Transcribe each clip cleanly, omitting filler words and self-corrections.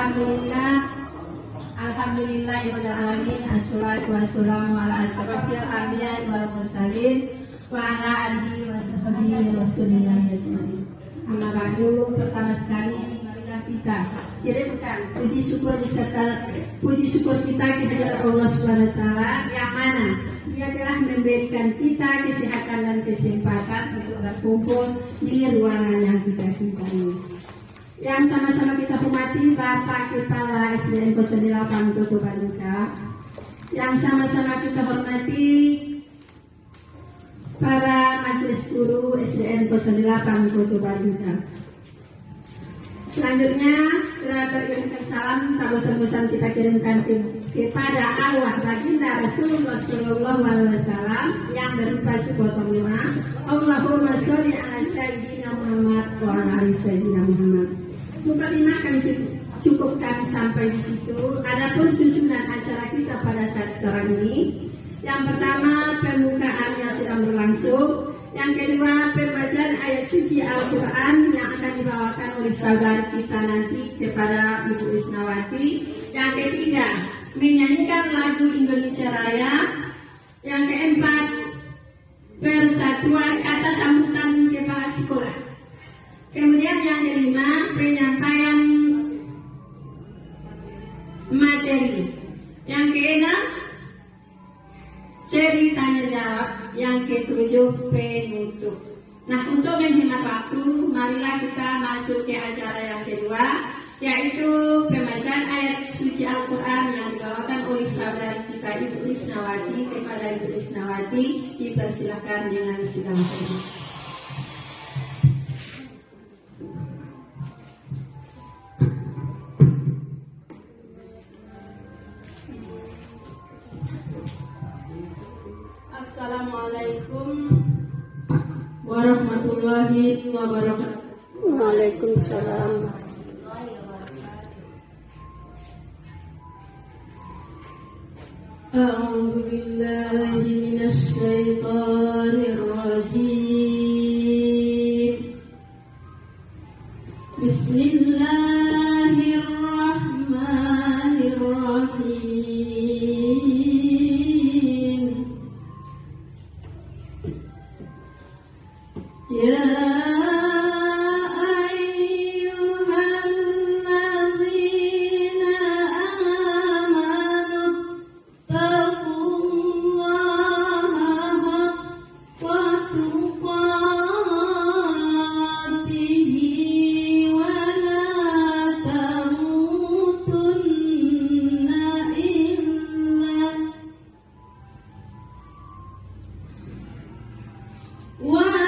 Alhamdulillahirabbil alamin. Assalatu wassalamu ala asyrofil anbiya'i wal mursalin wa ala alihi wa sahbihi rasulillah ajmain. Amma ba'du, pertama sekali marilah kita kirimkan puji syukur kita kepada Allah Subhanahu wa taala yang mana Dia telah memberikan kita kesehatan dan kesempatan untuk berkumpul di ruangan yang kita cintai. Yang sama-sama kita hormati Bapak Kepala SDN 08 Kota Baduka, yang sama-sama kita hormati para majelis guru SDN 08 Kota Baduka. Selanjutnya, setelah beriringkan salam, tak bosan-bosan kita kirimkan kepada Allah baginda Rasulullah SAW yang berupa sepotong doa. Allahumma sholli ala sayyidina Muhammad wa ala ali sayyidina Muhammad. Mukadimah kami cukupkan sampai di situ. Adapun susunan acara kita pada saat sekarang ini, yang pertama pembukaan yang sedang berlangsung, yang kedua pembacaan ayat suci Al-Quran yang akan dibawakan oleh saudara kita nanti kepada Ibu Isnawati, yang ketiga menyanyikan lagu Indonesia Raya, yang keempat persatuan kata sambutan kepala sekolah. Kemudian yang kelima, penyampaian materi. Yang keenam, seri tanya jawab. Yang ketujuh, penutup. Nah, untuk menghemat waktu, marilah kita masuk ke acara yang kedua, yaitu pembacaan ayat suci Al-Quran yang dibawakan oleh saudari kita Ibu Isnawati. Kepada Ibu Isnawati, dipersilakan dengan segala hormat. Assalamualaikum warahmatullahi wabarakatuh. Waalaikumsalam. A'udzu billahi minasy syaithanir rajim. Bismillahirrahmanirrahim. Ya ولا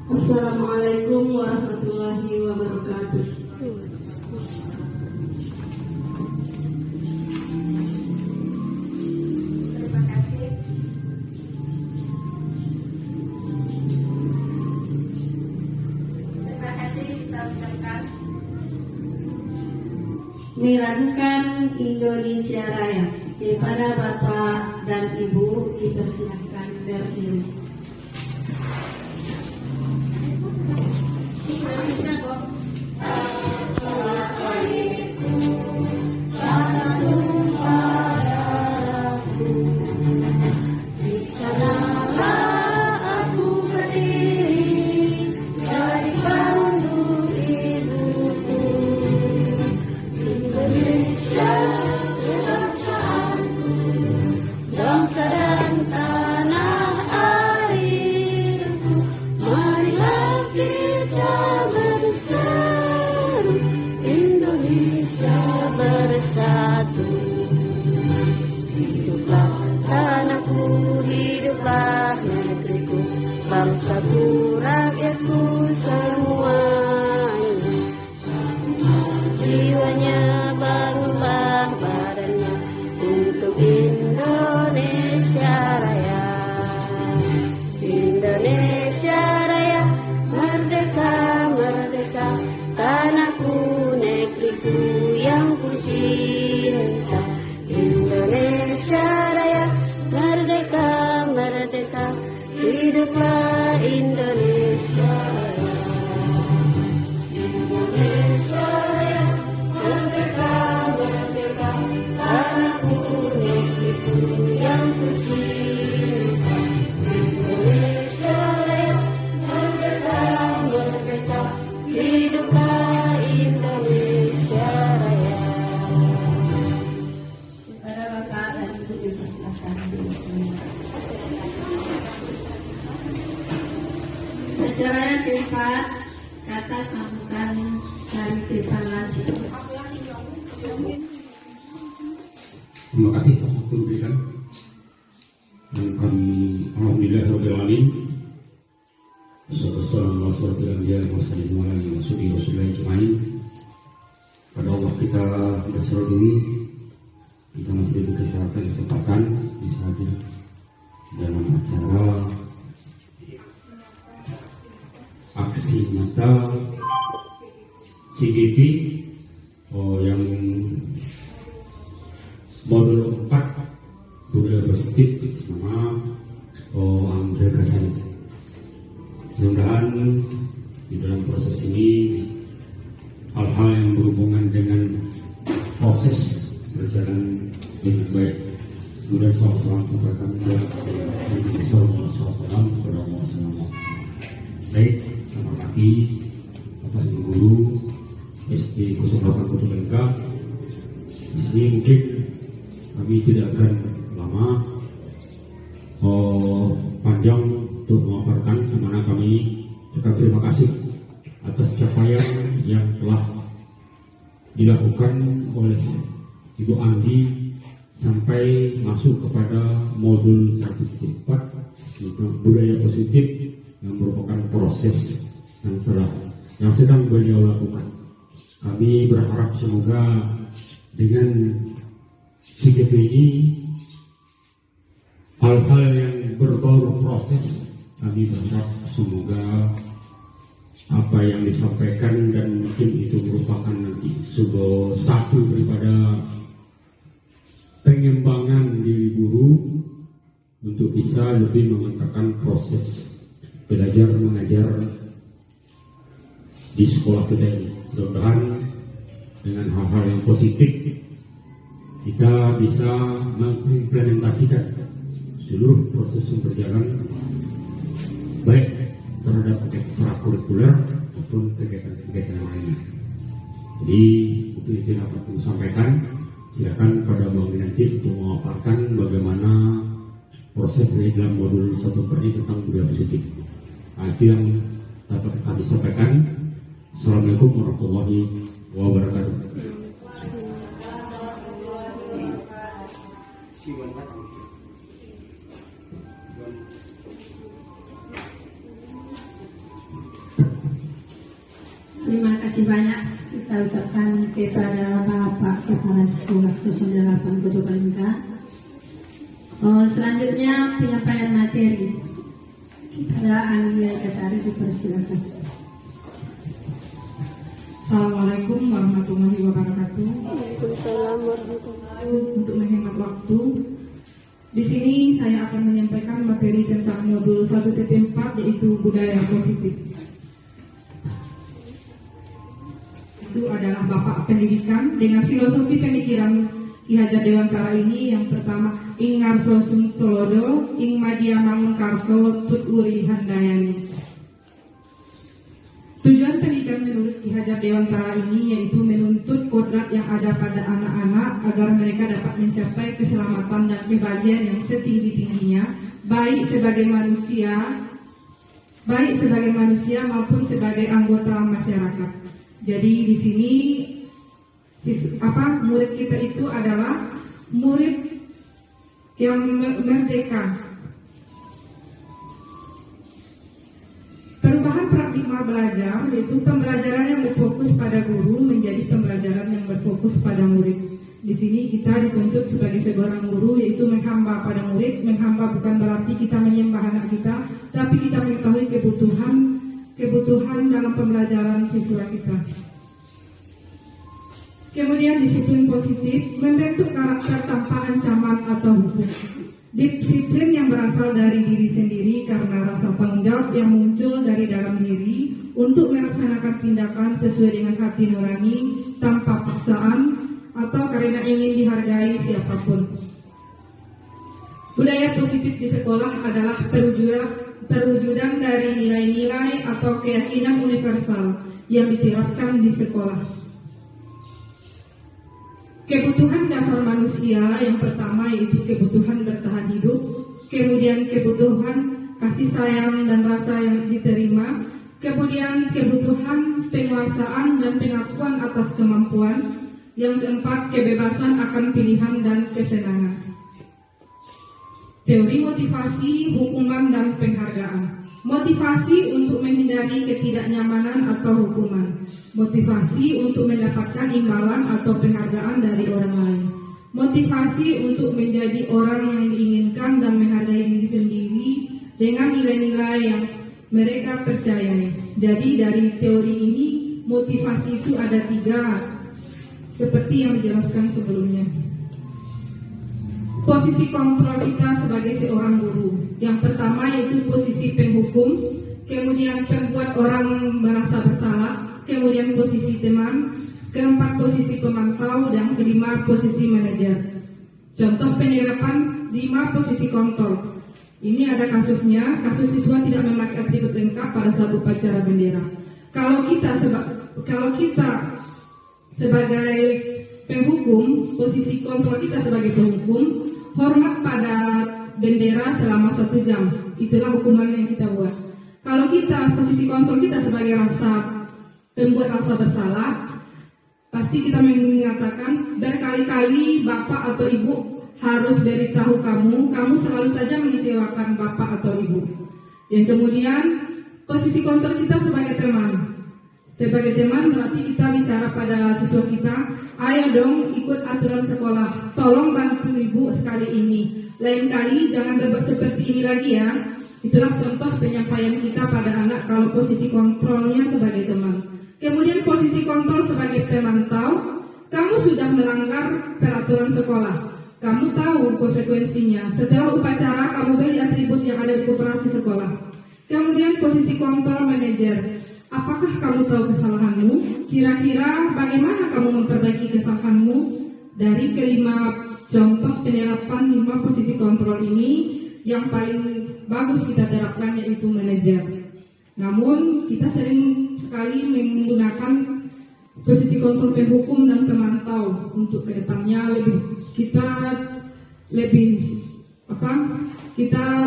Assalamualaikum warahmatullahi wabarakatuh. Terima kasih. Terima kasih kita ucapkan. Milankan Indonesia Raya. Kepada Bapak dan Ibu dipersilakan berdiri. Bangsaku, rakyatku semuanya, jiwanya bangunlah badannya untuk Indonesia Raya. Indonesia Raya, merdeka, merdeka, tanahku, negeriku yang ku cinta. Indonesia Raya, merdeka, merdeka, hiduplah Indonesia Raya. Indonesia Raya, merdeka, merdeka, tanahku, negeriku yang ku cinta. Indonesia Raya, merdeka, merdeka, hiduplah Indonesia Raya. Kepada Bapak dan Ibu dipersilakan duduk. Acara yang keempat, kata sambutan dari deklarasi. Terima kasih atas waktu diberikan. Dan kami alhamdulillahirrahmanirrahim. Assalamualaikum warahmatullahi wabarakatuh. Pada Allah kita berserah diri, kita masih diberi kesempatan bisa hadir dalam acara aksi nyata CGP yang modul 4 budaya positif sama Andre Kasari. Mudah-mudahan di dalam proses ini hal-hal yang berhubungan dengan proses berjalan dengan baik. Kemudian salam kepada baik, selamat pagi Bapak Ibu Guru SD 08 Kota Lengka. Di sini mungkin kami tidak akan lama panjang untuk memaparkan di mana kami ucapkan terima kasih atas capaian yang telah dilakukan oleh Ibu Andi sampai masuk kepada modul 1.4 budaya positif yang merupakan proses yang sedang beliau lakukan. Kami berharap semoga dengan CGP ini hal-hal yang berbau proses, kami berharap semoga apa yang disampaikan dan mungkin itu merupakan nanti sebuah satu daripada pengembangan diri guru untuk bisa lebih memantapkan proses belajar mengajar di sekolah kita ini. Mudah-mudahan dengan hal-hal yang positif kita bisa mengimplementasikan seluruh proses yang berjalan baik terhadap ekstrakurikuler maupun kegiatan-kegiatan lainnya. Jadi itu yang dapat saya sampaikan. Silakan pada Bang nanti untuk memaparkan bagaimana proses dari dalam modul 1 ini tentang budaya positif. Itu yang dapat kami sampaikan. Assalamualaikum warahmatullahi wabarakatuh. Terima kasih banyak kita ucapkan kepada Bapak Kepala Sekolah 08 Purbalingga. Selanjutnya penyampaian materi kepada Anggia Kasari, dipersilakan. Assalamualaikum warahmatullahi wabarakatuh. Waalaikumsalam warahmatullahi. Untuk menghemat waktu, di sini saya akan menyampaikan materi tentang modul 1.4 yaitu budaya positif. Itu adalah Bapak Pendidikan dengan filosofi pemikiran Ki Hajar Dewantara ini. Yang pertama, ing ngarso sumtolodo, ing madya mangun karso tut uri handayani. Tujuan pendidikan menurut Ki Hajar Dewantara ini yaitu menuntut kodrat yang ada pada anak-anak agar mereka dapat mencapai keselamatan dan kebahagiaan yang setinggi-tingginya, baik sebagai manusia maupun sebagai anggota masyarakat. Jadi di sini murid kita itu adalah murid yang merdeka. Perubahan paradigma belajar yaitu pembelajaran yang berfokus pada guru menjadi pembelajaran yang berfokus pada murid. Di sini kita dituntut sebagai seorang guru yaitu menghamba pada murid. Menghamba bukan berarti kita menyembah anak kita, tapi kita mengetahui kebutuhan dalam pembelajaran siswa kita. Kemudian disiplin positif membentuk karakter tanpa ancaman atau hukum. Disiplin yang berasal dari diri sendiri karena rasa tanggung jawab yang muncul dari dalam diri untuk melaksanakan tindakan sesuai dengan hati nurani tanpa paksaan atau karena ingin dihargai siapapun. Budaya positif di sekolah adalah perwujudan dari nilai-nilai atau keyakinan universal yang diterapkan di sekolah. Kebutuhan dasar manusia yang pertama yaitu kebutuhan bertahan hidup, kemudian kebutuhan kasih sayang dan rasa yang diterima, kemudian kebutuhan penguasaan dan pengakuan atas kemampuan, yang keempat kebebasan akan pilihan dan kesenangan. Teori motivasi, hukuman dan penghargaan. Motivasi untuk menghindari ketidaknyamanan atau hukuman. Motivasi untuk mendapatkan imbalan atau penghargaan dari orang lain. Motivasi untuk menjadi orang yang diinginkan dan menghargai diri sendiri dengan nilai-nilai yang mereka percayai. Jadi dari teori ini motivasi itu ada 3 seperti yang dijelaskan sebelumnya. Posisi kontrol kita sebagai seorang guru. Yang pertama yaitu posisi penghukum, kemudian pembuat orang merasa bersalah, kemudian posisi teman, keempat posisi pemantau, dan kelima posisi manajer. Contoh penerapan 5 posisi kontrol. Ini ada kasusnya, kasus siswa tidak memakai atribut lengkap pada saat upacara bendera. Kalau kita sebagai penghukum, posisi kontrol kita sebagai penghukum, hormat pada bendera selama 1 jam. Itulah hukuman yang kita buat. Kalau kita, posisi kontrol kita sebagai pembuat rasa bersalah, pasti kita mengatakan berkali-kali bapak atau ibu harus beritahu kamu selalu saja mengecewakan bapak atau ibu. Yang kemudian posisi kontrol kita sebagai teman. Sebagai teman berarti kita bicara pada siswa kita, ayo dong ikut aturan sekolah, tolong bantu ibu sekali ini, lain kali jangan berbuat seperti ini lagi ya. Itulah contoh penyampaian kita pada anak kalau posisi kontrolnya sebagai teman. Kemudian posisi kontrol sebagai pemantau, kamu sudah melanggar peraturan sekolah, kamu tahu konsekuensinya. Setelah upacara kamu beli atribut yang ada di koperasi sekolah. Kemudian posisi kontrol manajer, apakah kamu tahu kesalahanmu? Kira-kira bagaimana kamu memperbaiki kesalahanmu? Dari kelima contoh penerapan 5 posisi kontrol ini, yang paling bagus kita terapkan yaitu manajer. Namun kita sering sekali menggunakan posisi kontrol penghukum dan pemantau untuk kedepannya kita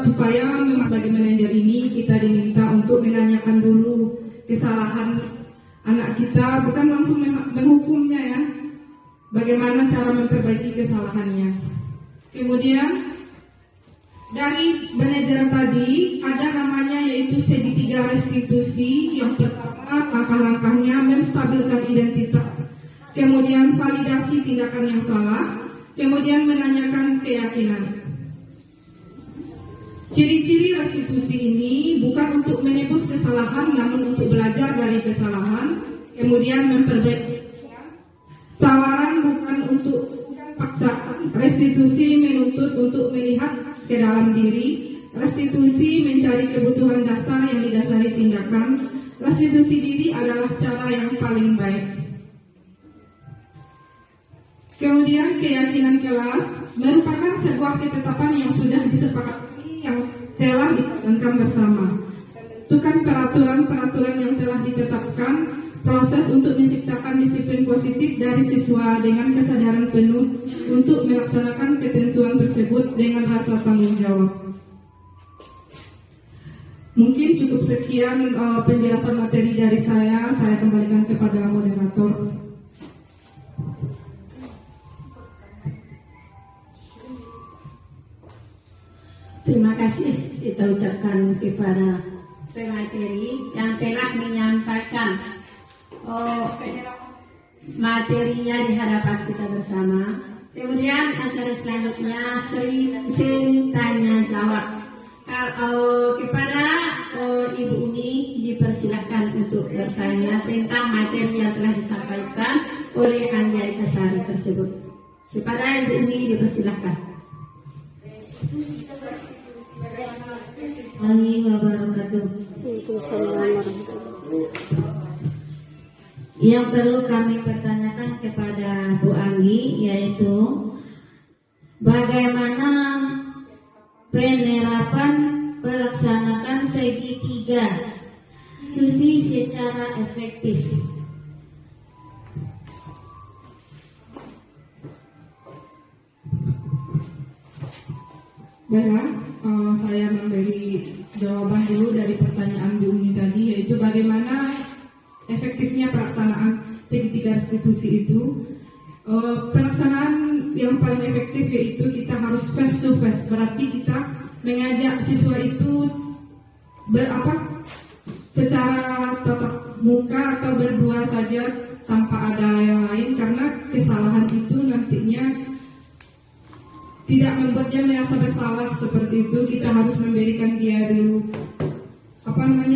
supaya sebagai manajer ini kita diminta untuk menanyakan dulu kesalahan anak kita, bukan langsung menghukumnya ya, bagaimana cara memperbaiki kesalahannya. Kemudian dari manajer tadi ada namanya yaitu segitiga restitusi. Yang pertama langkah-langkahnya kemudian validasi tindakan yang salah, kemudian menanyakan keyakinan. Ciri-ciri restitusi ini bukan untuk menebus kesalahan, namun untuk belajar dari kesalahan, kemudian memperbaiki. Tawaran bukan paksaan. Restitusi menuntut untuk melihat ke dalam diri. Restitusi mencari kebutuhan dasar yang didasari tindakan. Restitusi diri adalah cara yang paling baik. Kemudian keyakinan kelas merupakan sebuah ketetapan yang sudah disepakati, yang telah dijalankan bersama. Tentukan peraturan-peraturan yang telah ditetapkan, proses untuk menciptakan disiplin positif dari siswa dengan kesadaran penuh untuk melaksanakan ketentuan tersebut dengan rasa tanggung jawab. Mungkin cukup sekian penjelasan materi dari saya kembalikan kepada moderator. Terima kasih kita ucapkan kepada pemateri yang telah menyampaikan materinya di hadapan kita bersama. Kemudian acara selanjutnya sering tanya jawab. Kepada Ibu Umi dipersilakan untuk bertanya tentang materi yang telah disampaikan oleh Anjay Kasari tersebut. Kepada Ibu Umi dipersilakan. Yang perlu kami pertanyakan kepada Bu Anggi yaitu bagaimana penerapan pelaksanaan segitiga restitusi secara efektif. Baiklah, saya memberi jawaban dulu dari pertanyaan Bu Umi tadi, yaitu bagaimana efektifnya pelaksanaan segitiga restitusi itu. Pelaksanaan yang paling efektif yaitu kita harus face to face, berarti kita mengajak siswa itu secara tatap muka atau berdua saja tanpa ada yang lain, karena kesalahan itu nantinya tidak membuat dia merasa bersalah seperti itu. Kita harus memberikan dia dulu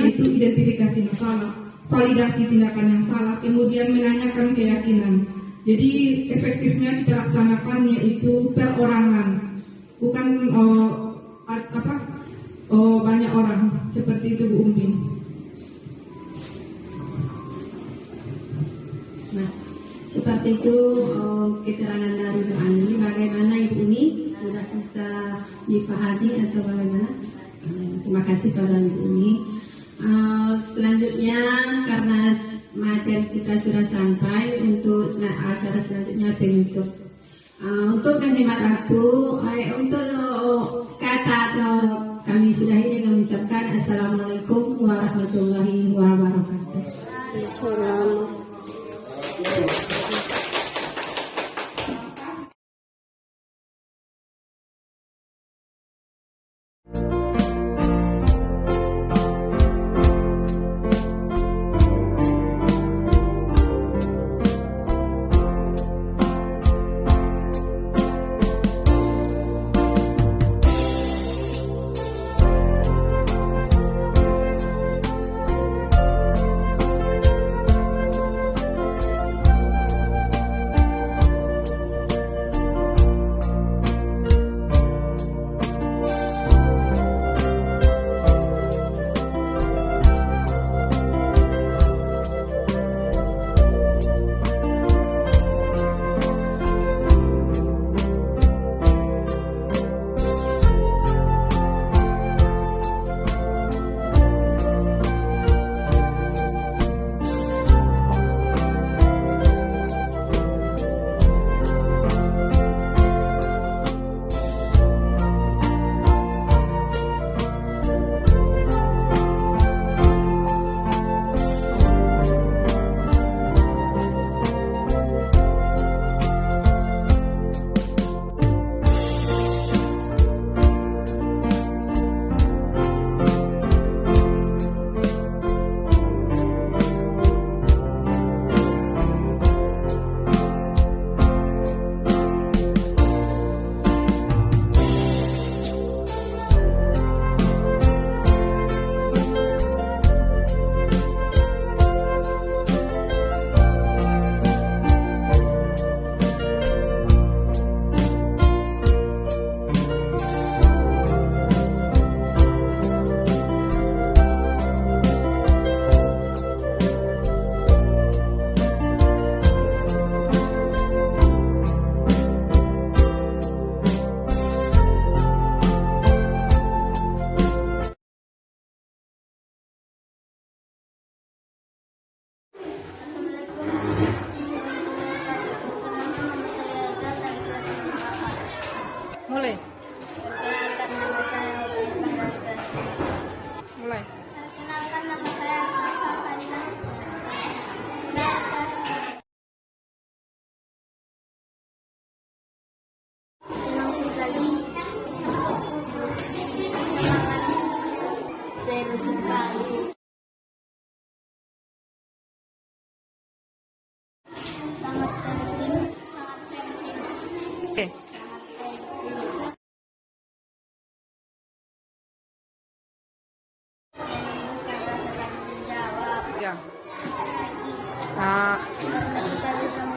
itu identifikasi masalah, validasi tindakan yang salah, kemudian menanyakan keyakinan. Jadi efektifnya kita laksanakan yaitu perorangan, bukan banyak orang seperti itu Bu Umi. Nah, seperti itu keterangan dari Bu Anggi. Bagaimana Ibu Umi? Sudah bisa dipahami atau bagaimana? Terima kasih kepada Ibu Umi. Selanjutnya karena materi kita sudah sampai, untuk acara selanjutnya penutup. Untuk menghemat waktu, untuk kata kami sudahi dengan mengucapkan Assalamualaikum warahmatullahi wabarakatuh. Assalamualaikum. kita bisa